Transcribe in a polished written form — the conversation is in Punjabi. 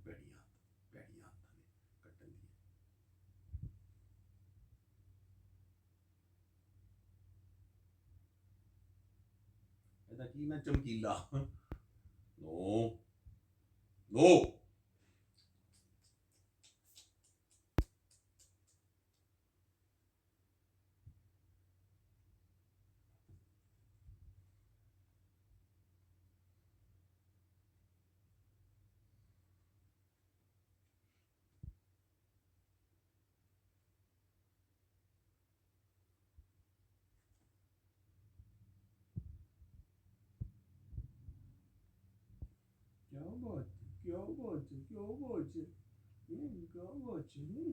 ਭੈੜੀਆਂ ਹੱਥਾਂ ਨੇ ਕੱਟਣ ਦੀਆਂ। ਇਹਦਾ ਕੀ ਮੈਂ ਚਮਕੀਲਾ ਨੋ ਨੋ क्या बात है क्या बात है क्या बात है क्या बात है